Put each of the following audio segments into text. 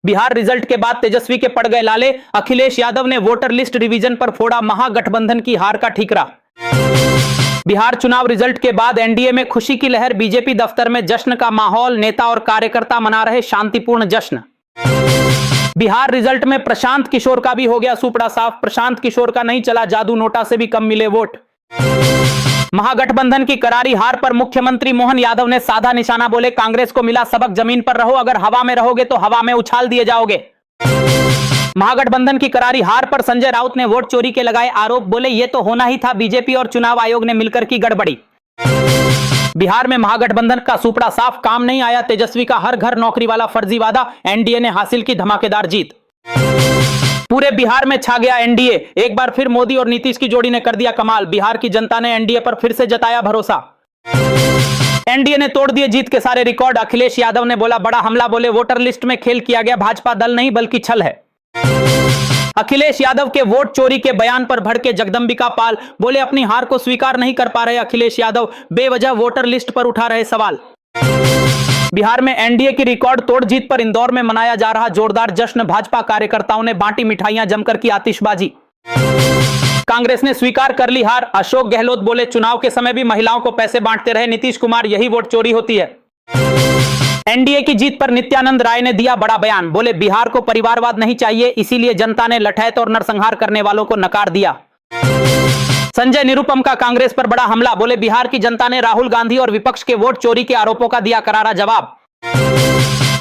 Bihar result के बाद तेजस्वी के पड़ गए लाले, अखिलेश यादव ने वोटर लिस्ट रिवीजन पर फोड़ा महागठबंधन की हार का ठीकरा। बिहार चुनाव रिजल्ट के बाद एनडीए में खुशी की लहर, बीजेपी दफ्तर में जश्न का माहौल, नेता और कार्यकर्ता मना रहे शांतिपूर्ण जश्न। बिहार रिजल्ट में प्रशांत किशोर का भी हो गया सुपड़ा साफ, प्रशांत किशोर का नहीं चला जादू, नोटा से भी कम मिले वोट। महागठबंधन की करारी हार पर मुख्यमंत्री मोहन यादव ने साधा निशाना, बोले कांग्रेस को मिला सबक, जमीन पर रहो, अगर हवा में रहोगे तो हवा में उछाल दिए जाओगे। महागठबंधन की करारी हार पर संजय राउत ने वोट चोरी के लगाए आरोप, बोले ये तो होना ही था, बीजेपी और चुनाव आयोग ने मिलकर की गड़बड़ी। बिहार में महागठबंधन का सुपड़ा साफ, काम नहीं आया तेजस्वी का हर घर नौकरी वाला फर्जी वादा, एनडीए ने हासिल की धमाकेदार जीत। पूरे बिहार में छा गया एनडीए, एक बार फिर मोदी और नीतीश की जोड़ी ने कर दिया कमाल, बिहार की जनता ने एनडीए पर फिर से जताया भरोसा। एनडीए ने तोड़ दिए जीत के सारे रिकॉर्ड, अखिलेश यादव ने बोला बड़ा हमला, बोले वोटर लिस्ट में खेल किया गया, भाजपा दल नहीं बल्कि छल है। अखिलेश यादव के वोट चोरी के बयान पर भड़के जगदंबिका पाल, बोले अपनी हार को स्वीकार नहीं कर पा रहे अखिलेश यादव, बेवजह वोटर लिस्ट पर उठा रहे सवाल। बिहार में एनडीए की रिकॉर्ड तोड़ जीत पर इंदौर में मनाया जा रहा जोरदार जश्न, भाजपा कार्यकर्ताओं ने बांटी मिठाइयां, जमकर की आतिशबाजी। कांग्रेस ने स्वीकार कर ली हार, अशोक गहलोत बोले चुनाव के समय भी महिलाओं को पैसे बांटते रहे नीतीश कुमार, यही वोट चोरी होती है। एनडीए की जीत पर नित्यानंद राय ने दिया बड़ा बयान, बोले बिहार को परिवारवाद नहीं चाहिए, इसीलिए जनता ने लठैत और नरसंहार करने वालों को नकार दिया। संजय निरुपम का कांग्रेस पर बड़ा हमला, बोले बिहार की जनता ने राहुल गांधी और विपक्ष के वोट चोरी के आरोपों का दिया करारा जवाब।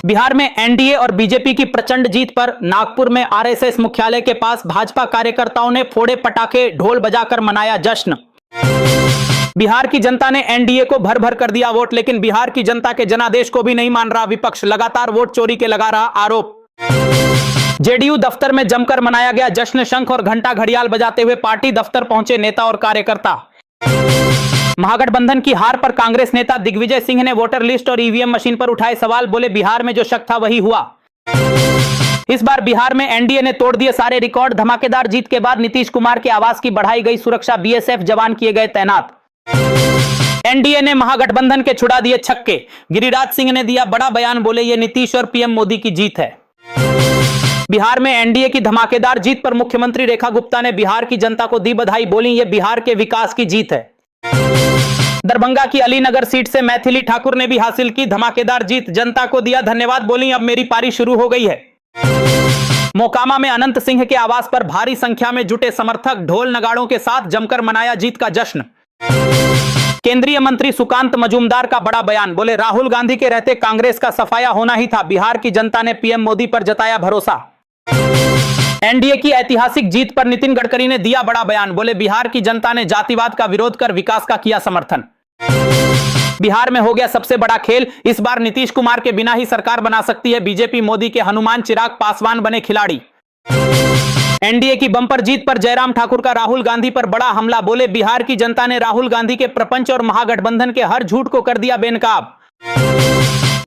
बिहार में एनडीए और बीजेपी की प्रचंड जीत पर नागपुर में आरएसएस मुख्यालय के पास भाजपा कार्यकर्ताओं ने फोड़े पटाखे, ढोल बजाकर मनाया जश्न। बिहार की जनता ने एनडीए को भर भर कर दिया वोट, लेकिन बिहार की जनता के जनादेश को भी नहीं मान रहा विपक्ष, लगातार वोट चोरी के लगा रहा आरोप। जेडीयू दफ्तर में जमकर मनाया गया जश्न, शंख और घंटा घड़ियाल बजाते हुए पार्टी दफ्तर पहुंचे नेता और कार्यकर्ता। महागठबंधन की हार पर कांग्रेस नेता दिग्विजय सिंह ने वोटर लिस्ट और ईवीएम मशीन पर उठाए सवाल, बोले बिहार में जो शक था वही हुआ। इस बार बिहार में एनडीए ने तोड़ दिए सारे रिकॉर्ड, धमाकेदार जीत के बाद नीतीश कुमार के आवास की बढ़ाई गई सुरक्षा, बीएसएफ जवान किए गए तैनात। एनडीए ने महागठबंधन के छुड़ा दिए छक्के, गिरिराज सिंह ने दिया बड़ा बयान, बोले ये नीतीश और पीएम मोदी की जीत है। बिहार में एनडीए की धमाकेदार जीत पर मुख्यमंत्री रेखा गुप्ता ने बिहार की जनता को दी बधाई, बोली ये बिहार के विकास की जीत है। दरभंगा की अलीनगर सीट से मैथिली ठाकुर ने भी हासिल की धमाकेदार जीत, जनता को दिया धन्यवाद, बोली अब मेरी पारी शुरू हो गई है। मोकामा में अनंत सिंह के आवास पर भारी संख्या में जुटे समर्थक, ढोल नगाड़ों के साथ जमकर मनाया जीत का जश्न। केंद्रीय मंत्री सुकांत मजूमदार का बड़ा बयान, बोले राहुल गांधी के रहते कांग्रेस का सफाया होना ही था, बिहार की जनता ने पीएम मोदी पर जताया भरोसा। एनडीए की ऐतिहासिक जीत पर नितिन गडकरी ने दिया बड़ा बयान, बोले बिहार की जनता ने जातिवाद का विरोध कर विकास का किया समर्थन। बिहार में हो गया सबसे बड़ा खेल, इस बार नीतीश कुमार के बिना ही सरकार बना सकती है बीजेपी, मोदी के हनुमान चिराग पासवान बने खिलाड़ी। एनडीए की बंपर जीत पर जयराम ठाकुर का राहुल गांधी पर बड़ा हमला, बोले बिहार की जनता ने राहुल गांधी के प्रपंच और महागठबंधन के हर झूठ को कर दिया बेनकाब।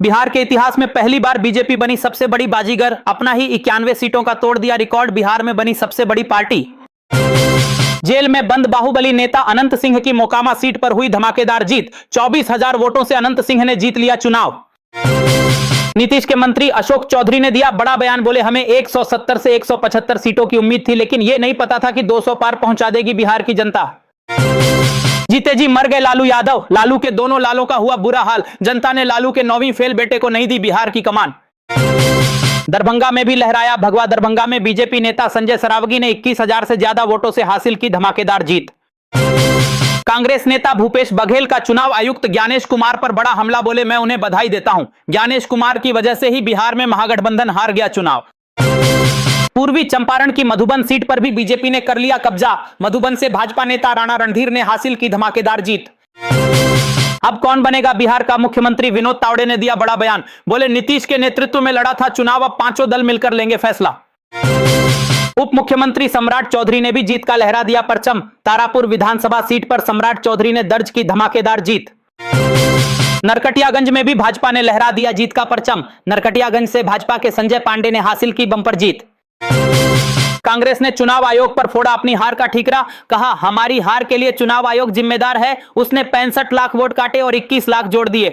बिहार के इतिहास में पहली बार बीजेपी बनी सबसे बड़ी बाजीगर, अपना ही 91 सीटों का तोड़ दिया रिकॉर्ड, बिहार में बनी सबसे बड़ी पार्टी। जेल में बंद बाहुबली नेता अनंत सिंह की मोकामा सीट पर हुई धमाकेदार जीत, 24,000 वोटों से अनंत सिंह ने जीत लिया चुनाव। नीतीश के मंत्री अशोक चौधरी ने दिया बड़ा बयान, बोले हमें 170 से 175 सीटों की उम्मीद थी, लेकिन यह नहीं पता था कि 200 पार पहुंचा देगी बिहार की जनता। जीते जी मर गए लालू यादव, लालू के दोनों लालों का हुआ बुरा हाल, जनता ने लालू के 9वीं फेल बेटे को नहीं दी बिहार की कमान। दरभंगा में भी लहराया भगवा, दरभंगा में बीजेपी नेता संजय सरावगी ने 21,000 से ज्यादा वोटों से हासिल की धमाकेदार जीत। कांग्रेस नेता भूपेश बघेल का चुनाव आयुक्त ज्ञानेश कुमार पर बड़ा हमला, बोले मैं उन्हें बधाई देता हूं, ज्ञानेश कुमार की वजह से ही बिहार में महागठबंधन हार गया चुनाव। पूर्वी चंपारण की मधुबन सीट पर भी बीजेपी ने कर लिया कब्जा, मधुबन से भाजपा नेता राणा रणधीर ने हासिल की धमाकेदार जीत। अब कौन बनेगा बिहार का मुख्यमंत्री, विनोद तावड़े ने दिया बड़ा बयान, बोले नीतीश के नेतृत्व में लड़ा था चुनाव, अब पांचों दल मिलकर लेंगे फैसला। उप मुख्यमंत्री सम्राट चौधरी ने भी जीत का लहरा दिया परचम, तारापुर विधानसभा सीट पर सम्राट चौधरी ने दर्ज की धमाकेदार जीत। नरकटियागंज में भी भाजपा ने लहरा दिया जीत का परचम, नरकटियागंज से भाजपा के संजय पांडे ने हासिल की बंपर जीत। कांग्रेस ने चुनाव आयोग पर फोड़ा अपनी हार का ठीकरा, कहा हमारी हार के लिए चुनाव आयोग जिम्मेदार है, उसने 65 लाख वोट काटे और 21 लाख जोड़ दिए।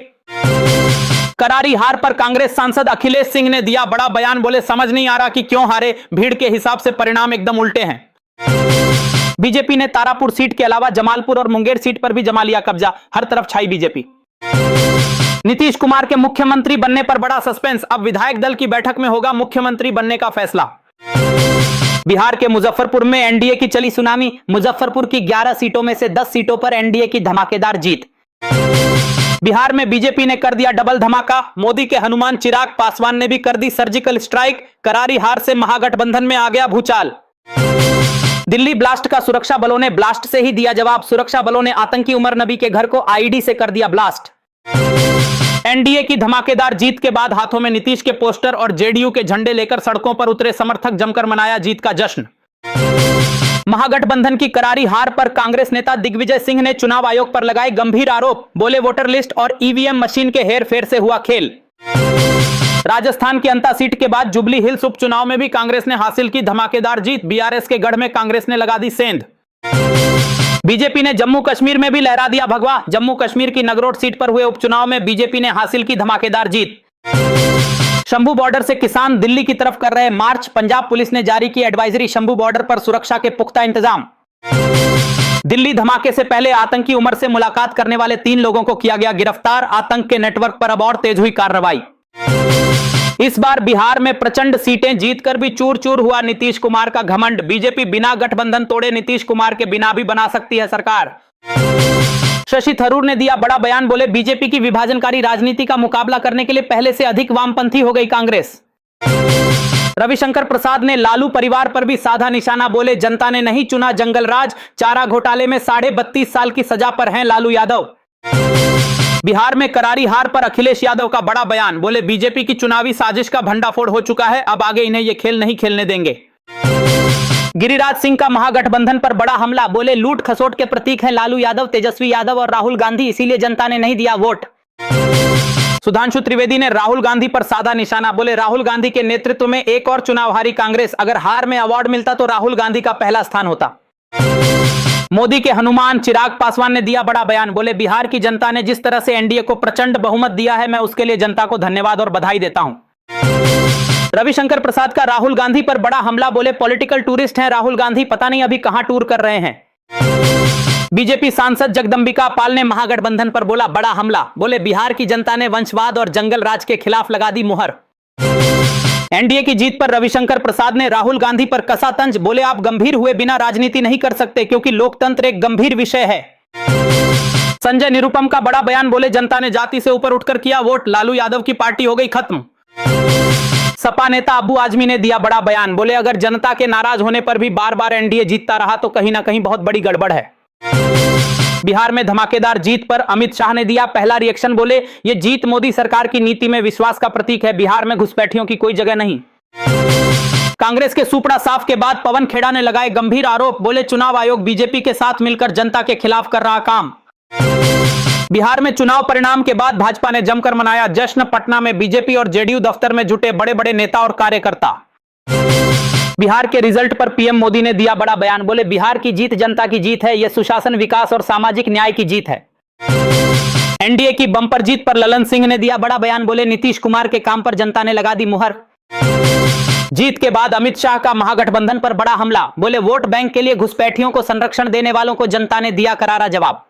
करारी हार पर कांग्रेस सांसद अखिलेश सिंह ने दिया बड़ा बयान, बोले समझ नहीं आ रहा कि क्यों हारे, भीड़ के हिसाब से परिणाम एकदम उल्टे हैं। बीजेपी ने तारापुर सीट के अलावा जमालपुर और मुंगेर सीट पर भी जमा लिया कब्जा, हर तरफ छाई बीजेपी। नीतीश कुमार के मुख्यमंत्री बनने पर बड़ा सस्पेंस, अब विधायक दल की बैठक में होगा मुख्यमंत्री बनने का फैसला। बिहार के मुजफ्फरपुर में एनडीए की चली सुनामी, मुजफ्फरपुर की 11 सीटों में से 10 सीटों पर एनडीए की धमाकेदार जीत। बिहार में बीजेपी ने कर दिया डबल धमाका, मोदी के हनुमान चिराग पासवान ने भी कर दी सर्जिकल स्ट्राइक, करारी हार से महागठबंधन में आ गया भूचाल। दिल्ली ब्लास्ट का सुरक्षा बलों ने ब्लास्ट से ही दिया जवाब, सुरक्षा बलों ने आतंकी उमर नबी के घर को आईडी से कर दिया ब्लास्ट। एनडीए की धमाकेदार जीत के बाद हाथों में नीतीश के पोस्टर और जेडीयू के झंडे लेकर सड़कों पर उतरे समर्थक, जमकर मनाया जीत का जश्न। महागठबंधन की करारी हार पर कांग्रेस नेता दिग्विजय सिंह ने चुनाव आयोग पर लगाए गंभीर आरोप, बोले वोटर लिस्ट और ईवीएम मशीन के हेरफेर से हुआ खेल। राजस्थान की अंता सीट के बाद जुबली हिल्स उपचुनाव में भी कांग्रेस ने हासिल की धमाकेदार जीत, बीआरएस के गढ़ में कांग्रेस ने लगा दी सेंध। बीजेपी ने जम्मू कश्मीर में भी लहरा दिया भगवा, जम्मू कश्मीर की नगरोट सीट पर हुए उपचुनाव में बीजेपी ने हासिल की धमाकेदार जीत। शंभू बॉर्डर से किसान दिल्ली की तरफ कर रहे मार्च, पंजाब पुलिस ने जारी की एडवाइजरी, शंभू बॉर्डर पर सुरक्षा के पुख्ता इंतजाम। दिल्ली धमाके से पहले आतंकी उमर से मुलाकात करने वाले 3 लोगों को किया गया गिरफ्तार, आतंक के नेटवर्क पर अब और तेज हुई कार्रवाई। इस बार बिहार में प्रचंड सीटें जीतकर भी चूर चूर हुआ नीतीश कुमार का घमंड, बीजेपी बिना गठबंधन तोड़े नीतीश कुमार के बिना भी बना सकती है सरकार। शशि थरूर ने दिया बड़ा बयान, बोले बीजेपी की विभाजनकारी राजनीति का मुकाबला करने के लिए पहले से अधिक वामपंथी हो गई कांग्रेस। रविशंकर प्रसाद ने लालू परिवार पर भी साधा निशाना, बोले जनता ने नहीं चुना जंगल राज, चारा घोटाले में 32.5 साल की सजा पर हैं लालू यादव। बिहार में करारी हार पर अखिलेश यादव का बड़ा बयान, बोले बीजेपी की चुनावी साजिश का भंडाफोड़ हो चुका है, अब आगे इन्हें यह खेल नहीं खेलने देंगे। गिरिराज सिंह का महागठबंधन पर बड़ा हमला, बोले लूट खसोट के प्रतीक हैं लालू यादव, तेजस्वी यादव और राहुल गांधी, इसीलिए जनता ने नहीं दिया वोट। सुधांशु त्रिवेदी ने राहुल गांधी पर साधा निशाना, बोले राहुल गांधी के नेतृत्व में एक और चुनाव हारी कांग्रेस, अगर हार में अवार्ड मिलता तो राहुल गांधी का पहला स्थान होता। मोदी के हनुमान चिराग पासवान ने दिया बड़ा बयान, बोले बिहार की जनता ने जिस तरह से एनडीए को प्रचंड बहुमत दिया है, मैं उसके लिए जनता को धन्यवाद और बधाई देता हूं। रविशंकर प्रसाद का राहुल गांधी पर बड़ा हमला, बोले पॉलिटिकल टूरिस्ट हैं राहुल गांधी, पता नहीं अभी कहां टूर कर रहे हैं। बीजेपी सांसद जगदंबिका पाल ने महागठबंधन पर बोला बड़ा हमला, बोले बिहार की जनता ने वंशवाद और जंगल राज के खिलाफ लगा दी मुहर। एनडीए की जीत पर रविशंकर प्रसाद ने राहुल गांधी पर कसा तंज, बोले आप गंभीर हुए बिना राजनीति नहीं कर सकते क्योंकि लोकतंत्र एक गंभीर विषय है। संजय निरुपम का बड़ा बयान, बोले जनता ने जाति से ऊपर उठकर किया वोट, लालू यादव की पार्टी हो गई खत्म। सपा नेता अब्बू आजमी ने दिया बड़ा बयान, बोले अगर जनता के नाराज होने पर भी बार बार एनडीए जीतता रहा तो कहीं ना कहीं बहुत बड़ी गड़बड़ है। बिहार में धमाकेदार जीत पर अमित शाह ने दिया पहला रिएक्शन, बोले ये जीत मोदी सरकार की नीति में विश्वास का प्रतीक है, बिहार में घुसपैठियों की कोई जगह नहीं। कांग्रेस के सुपड़ा साफ के बाद पवन खेड़ा ने लगाए गंभीर आरोप, बोले चुनाव आयोग बीजेपी के साथ मिलकर जनता के खिलाफ कर रहा काम। बिहार में चुनाव परिणाम के बाद भाजपा ने जमकर मनाया जश्न, पटना में बीजेपी और जेडीयू दफ्तर में जुटे बड़े बड़े नेता और कार्यकर्ता। बिहार के रिजल्ट पर पीएम मोदी ने दिया बड़ा बयान, बोले बिहार की जीत जनता की जीत है, यह सुशासन, विकास और सामाजिक न्याय की जीत है। एनडीए की बंपर जीत पर ललन सिंह ने दिया बड़ा बयान, बोले नीतीश कुमार के काम पर जनता ने लगा दी मुहर। जीत के बाद अमित शाह का महागठबंधन पर बड़ा हमला, बोले वोट बैंक के लिए घुसपैठियों को संरक्षण देने वालों को जनता ने दिया करारा जवाब।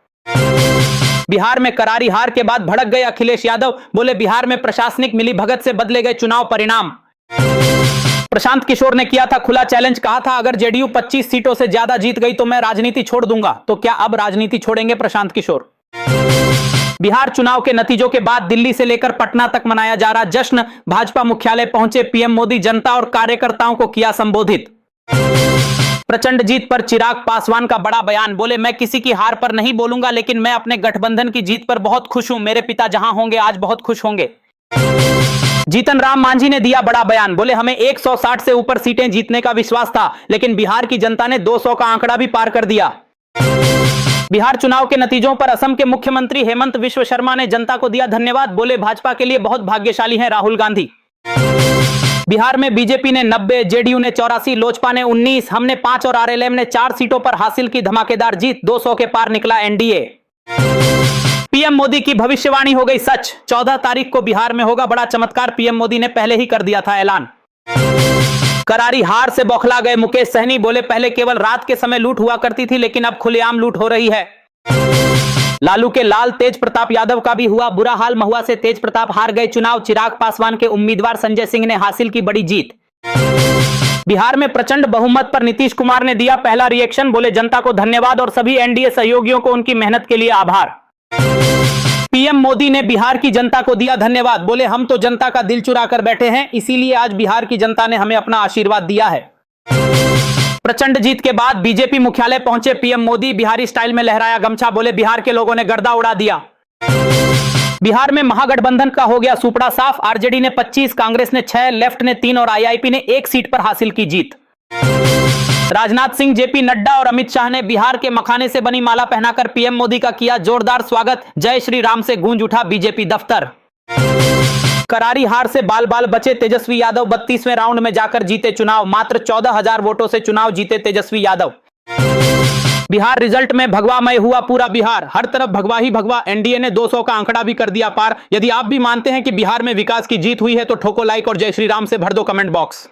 बिहार में करारी हार के बाद भड़क गए अखिलेश यादव, बोले बिहार में प्रशासनिक मिलीभगत से बदले गए चुनाव परिणाम। प्रशांत किशोर ने किया था खुला चैलेंज, कहा था अगर जेडीयू 25 सीटों से ज्यादा जीत गई तो मैं राजनीति छोड़ दूंगा, तो क्या अब राजनीति छोड़ेंगे प्रशांत किशोर? बिहार चुनाव के नतीजों के बाद दिल्ली से लेकर पटना तक मनाया जा रहा जश्न, भाजपा मुख्यालय पहुंचे पीएम मोदी, जनता और कार्यकर्ताओं को किया संबोधित। प्रचंड जीत पर चिराग पासवान का बड़ा बयान, बोले मैं किसी की हार पर नहीं बोलूंगा, लेकिन मैं अपने गठबंधन की जीत पर बहुत खुश हूं, मेरे पिता जहां होंगे आज बहुत खुश होंगे। जीतन राम मांझी ने दिया बड़ा बयान, बोले हमें 160 से ऊपर सीटें जीतने का विश्वास था, लेकिन बिहार की जनता ने 200 का आंकड़ा भी पार कर दिया। बिहार चुनाव के नतीजों पर असम के मुख्यमंत्री हेमंत बिश्व शर्मा ने जनता को दिया धन्यवाद, बोले भाजपा के लिए बहुत भाग्यशाली हैं राहुल गांधी। बिहार में बीजेपी ने 90, जेडीयू ने 84, लोजपा ने 19, हमने 5 और आरएलएम ने 4 सीटों पर हासिल की धमाकेदार जीत, 200 के पार निकला एनडीए। पीएम मोदी की भविष्यवाणी हो गई सच। 14 तारीख को बिहार में होगा बड़ा चमत्कार। पीएम मोदी ने पहले ही कर दिया था ऐलान। करारी हार से बौखला गए मुकेश सहनी, बोले पहले केवल रात के समय लूट हुआ करती थी, लेकिन अब खुलेआम लूट हो रही है। लालू के लाल तेज प्रताप यादव का भी हुआ बुरा हाल। महुआ से तेज प्रताप हार गए चुनाव। चिराग पासवान के उम्मीदवार संजय सिंह ने हासिल की बड़ी जीत। बिहार में प्रचंड बहुमत पर नीतीश कुमार ने दिया पहला रिएक्शन, बोले जनता को धन्यवाद और सभी एनडीए सहयोगियों को उनकी मेहनत के लिए आभार। पीएम मोदी ने बिहार की जनता को दिया धन्यवाद, बोले हम तो जनता का दिल चुरा कर बैठे हैं, इसीलिए आज बिहार की जनता ने हमें अपना आशीर्वाद दिया है। प्रचंड जीत के बाद बीजेपी मुख्यालय पहुंचे पीएम मोदी। बिहारी स्टाइल में लहराया गमछा, बोले बिहार के लोगों ने गर्दा उड़ा दिया। बिहार में महागठबंधन का हो गया सुपड़ा साफ। आरजेडी ने 25, कांग्रेस ने 6, लेफ्ट ने 3 और आईआईपी ने 1 सीट पर हासिल की जीत। राजनाथ सिंह, जेपी नड्डा और अमित शाह ने बिहार के मखाने से बनी माला पहनाकर पीएम मोदी का किया जोरदार स्वागत। जय श्री राम से गूंज उठा बीजेपी दफ्तर। करारी हार से बाल बाल बचे तेजस्वी यादव। 32वें राउंड में जाकर जीते चुनाव। मात्र 14,000 वोटों से चुनाव जीते तेजस्वी यादव। बिहार रिजल्ट में भगवामय हुआ पूरा बिहार। हर तरफ भगवा ही भगवा। एनडीए ने 200 का आंकड़ा भी कर दिया पार। यदि आप भी मानते हैं कि बिहार में विकास की जीत हुई है तो ठोको लाइक और जय श्री राम से भर दो कमेंट बॉक्स।